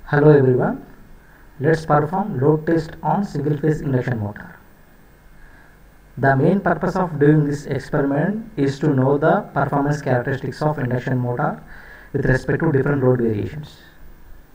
Hello everyone, let's perform load test on single phase induction motor. The main purpose of doing this experiment is to know the performance characteristics of induction motor with respect to different load variations.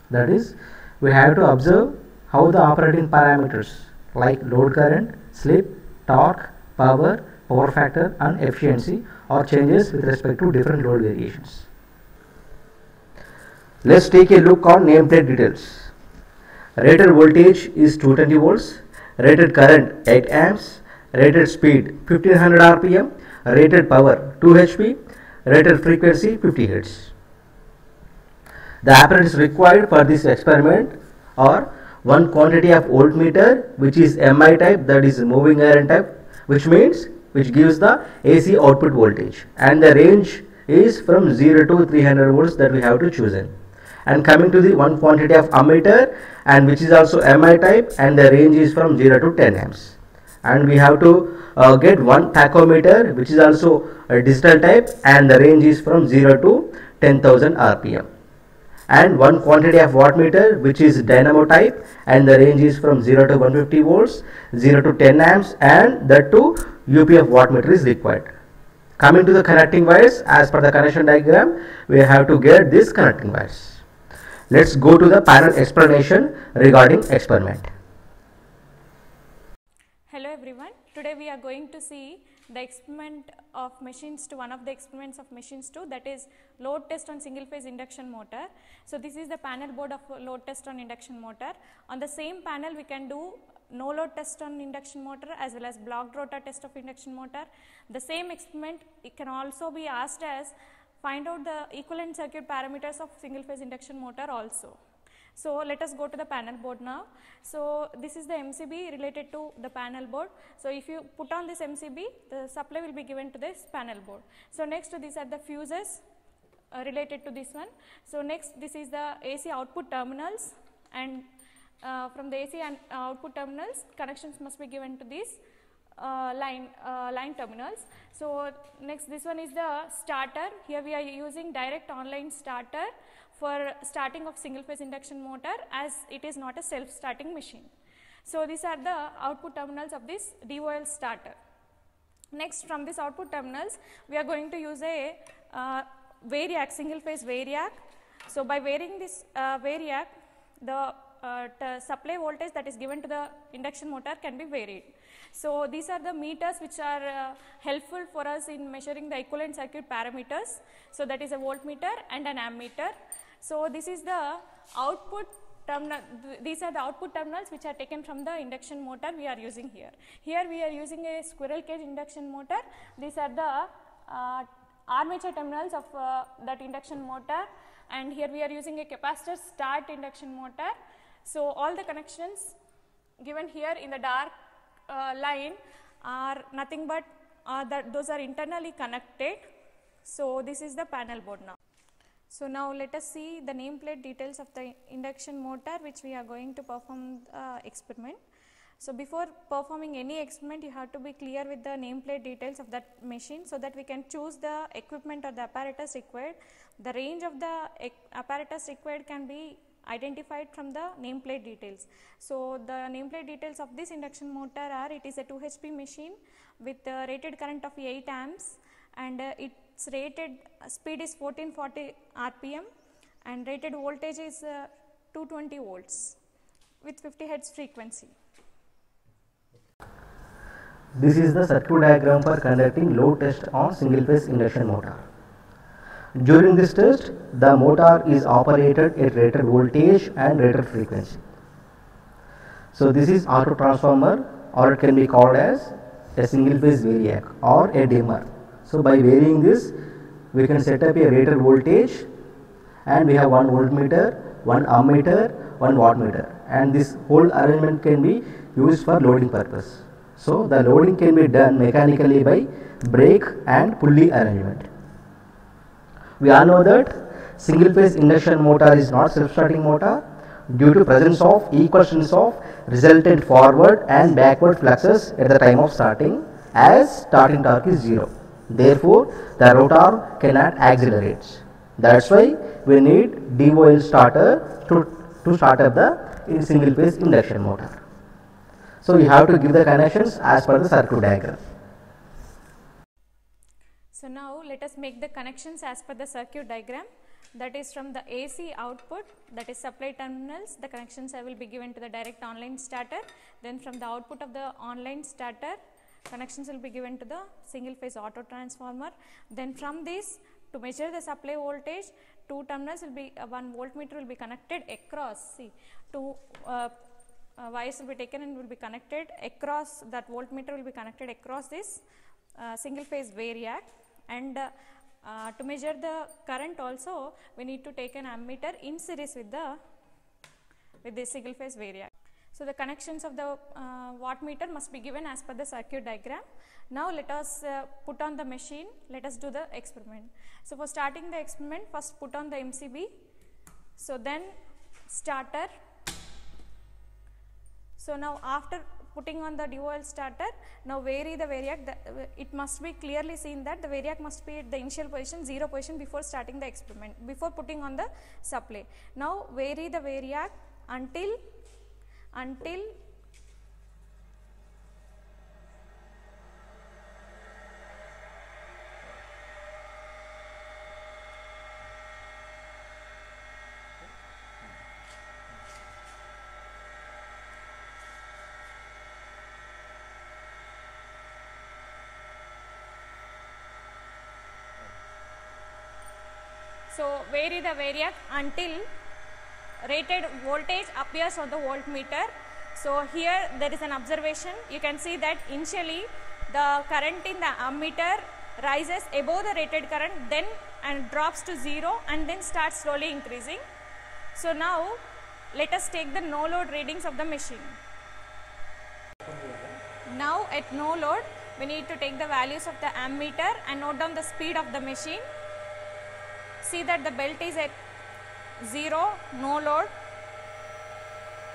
That is, we have to observe how the operating parameters like load current, slip, torque, power, power factor and efficiency are changes with respect to different load variations. Let's take a look on nameplate details. Rated voltage is 220 volts, rated current 8 amps, rated speed 1500 rpm, rated power 2 HP, rated frequency 50 Hz. The apparatus required for this experiment are one quantity of voltmeter, which is MI type, that is moving iron type, which gives the AC output voltage, and the range is from 0 to 300 volts that we have to choose in. And coming to the one quantity of ammeter, and which is also MI type, and the range is from 0 to 10 amps. And we have to get one tachometer, which is also a digital type, and the range is from 0 to 10,000 rpm. And one quantity of wattmeter, which is dynamo type, and the range is from 0 to 150 volts, 0 to 10 amps, and that too UPF wattmeter is required. Coming to the connecting wires, as per the connection diagram, we have to get these connecting wires. Let's go to the panel explanation regarding experiment. Hello everyone, today we are going to see the experiment of machines 2, one of the experiments of machines 2, that is load test on single phase induction motor. So this is the panel board of load test on induction motor. On the same panel we can do no load test on induction motor as well as blocked rotor test of induction motor. The same experiment, it can also be asked as find out the equivalent circuit parameters of single phase induction motor also. So let us go to the panel board now. So this is the MCB related to the panel board. So if you put on this MCB, the supply will be given to this panel board. So next these are the fuses related to this one. So next this is the AC output terminals, and from the AC and output terminals connections must be given to these line terminals. So next this one is the starter. Here we are using direct online starter for starting of single phase induction motor, as it is not a self starting machine. So these are the output terminals of this DOL starter. Next, from this output terminals we are going to use a variac, single phase variac. So by varying this variac, the supply voltage that is given to the induction motor can be varied. So these are the meters which are helpful for us in measuring the equivalent circuit parameters. So that is a voltmeter and an ammeter. So this is the output terminal, these are the output terminals which are taken from the induction motor we are using here. Here we are using a squirrel cage induction motor. These are the armature terminals of that induction motor, and here we are using a capacitor start induction motor. So all the connections given here in the dark line are nothing but those are internally connected. So this is the panel board now. So now let us see the nameplate details of the induction motor which we are going to perform experiment. So before performing any experiment, you have to be clear with the nameplate details of that machine, so that we can choose the equipment or the apparatus required. The range of the apparatus required can be identified from the nameplate details. So the nameplate details of this induction motor are, it is a 2 HP machine with a rated current of 8 amps, and its rated speed is 1440 rpm, and rated voltage is 220 volts with 50 Hz frequency. This is the circuit diagram for conducting load test on single phase induction motor. During this test, the motor is operated at rated voltage and rated frequency. So this is auto transformer, or it can be called as a single phase variac or a dimmer. So by varying this, we can set up a rated voltage, and we have one voltmeter, one ammeter, one wattmeter, and this whole arrangement can be used for loading purpose. So the loading can be done mechanically by brake and pulley arrangement. We all know that single phase induction motor is not self starting motor due to presence of equal strengths of resultant forward and backward fluxes at the time of starting, as starting torque is 0. Therefore, the rotor cannot accelerate. That's why we need DOL starter to to start up the single phase induction motor. So you have to give the connections as per the circuit diagram. So now let us make the connections as per the circuit diagram. That is from the AC output, that is supply terminals, the connections I will be given to the direct online starter. Then from the output of the online starter, connections will be given to the single phase auto transformer. Then from this, to measure the supply voltage, two terminals will be, one voltmeter will be connected across, see, two wires will be taken and will be connected across, that voltmeter will be connected across this single phase variac. And to measure the current also, we need to take an ammeter in series with the single phase variac. So the connections of the wattmeter must be given as per the circuit diagram. Now let us put on the machine, let us do the experiment. So for starting the experiment, first put on the MCB, so then starter. So now after putting on the dual starter, now vary the variac, it must be clearly seen that the variac must be at the initial position, 0 position before starting the experiment, before putting on the supply. Now vary the variac until vary the variac until rated voltage appears on the voltmeter. So here there is an observation, you can see that initially the current in the ammeter rises above the rated current, then and drops to 0 and then starts slowly increasing. So now let us take the no load readings of the machine. Now at no load we need to take the values of the ammeter and note down the speed of the machine. See that the belt is at 0, no load.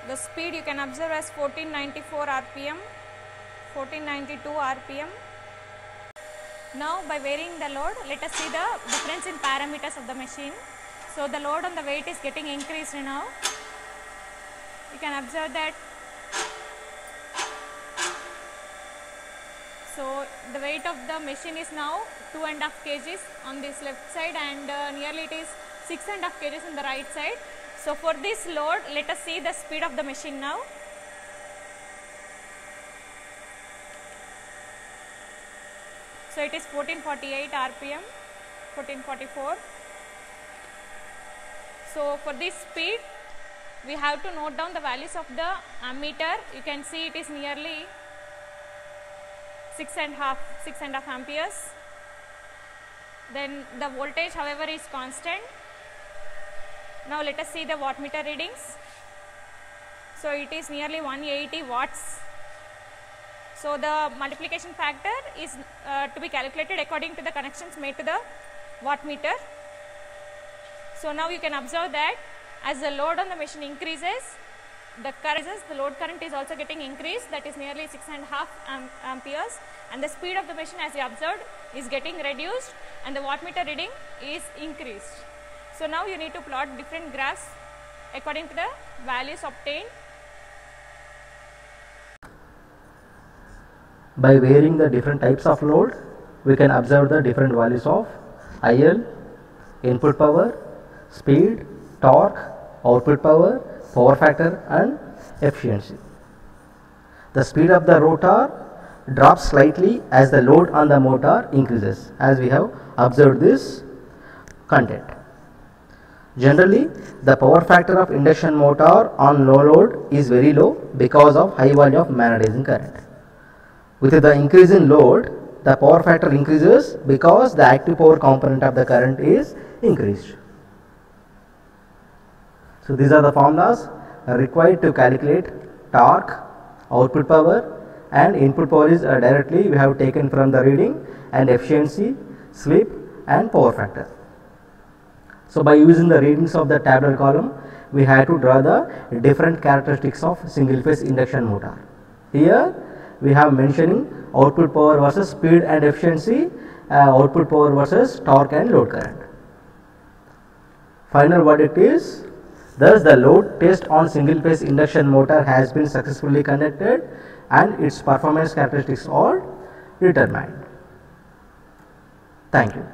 The speed you can observe as 1494 RPM, 1492 RPM. Now by varying the load, let us see the difference in parameters of the machine. So the load on the weight is getting increased now. You can observe that. So the weight of the machine is now 2.5 kgs on this left side, and nearly it is 6.5 kgs on the right side. So for this load, let us see the speed of the machine now. So it is 1448 RPM, 1444. So for this speed, we have to note down the values of the ammeter. You can see it is nearly 6.5 amperes. Then the voltage however is constant. Now let us see the wattmeter readings. So it is nearly 180 watts. So the multiplication factor is to be calculated according to the connections made to the wattmeter. So now you can observe that as the load on the machine increases, the load current is also getting increased, that is nearly 6.5 amperes, and the speed of the machine, as you observed, is getting reduced and the wattmeter reading is increased. So now you need to plot different graphs according to the values obtained. By varying the different types of load, we can observe the different values of IL, input power, speed, torque, output power, power factor and efficiency. The speed of the rotor drops slightly as the load on the motor increases, as we have observed this content. Generally, the power factor of induction motor on low load is very low because of high volume of magnetizing current. With the increase in load, the power factor increases because the active power component of the current is increased. So these are the formulas required to calculate torque, output power, and input power is directly we have taken from the reading, and efficiency, slip and power factor. So by using the readings of the tabular column, we have to draw the different characteristics of single phase induction motor. Here we have mentioning output power versus speed and efficiency, output power versus torque and load current. Final verdict is Thus, the load test on single phase induction motor has been successfully conducted and its performance characteristics are determined. Thank you.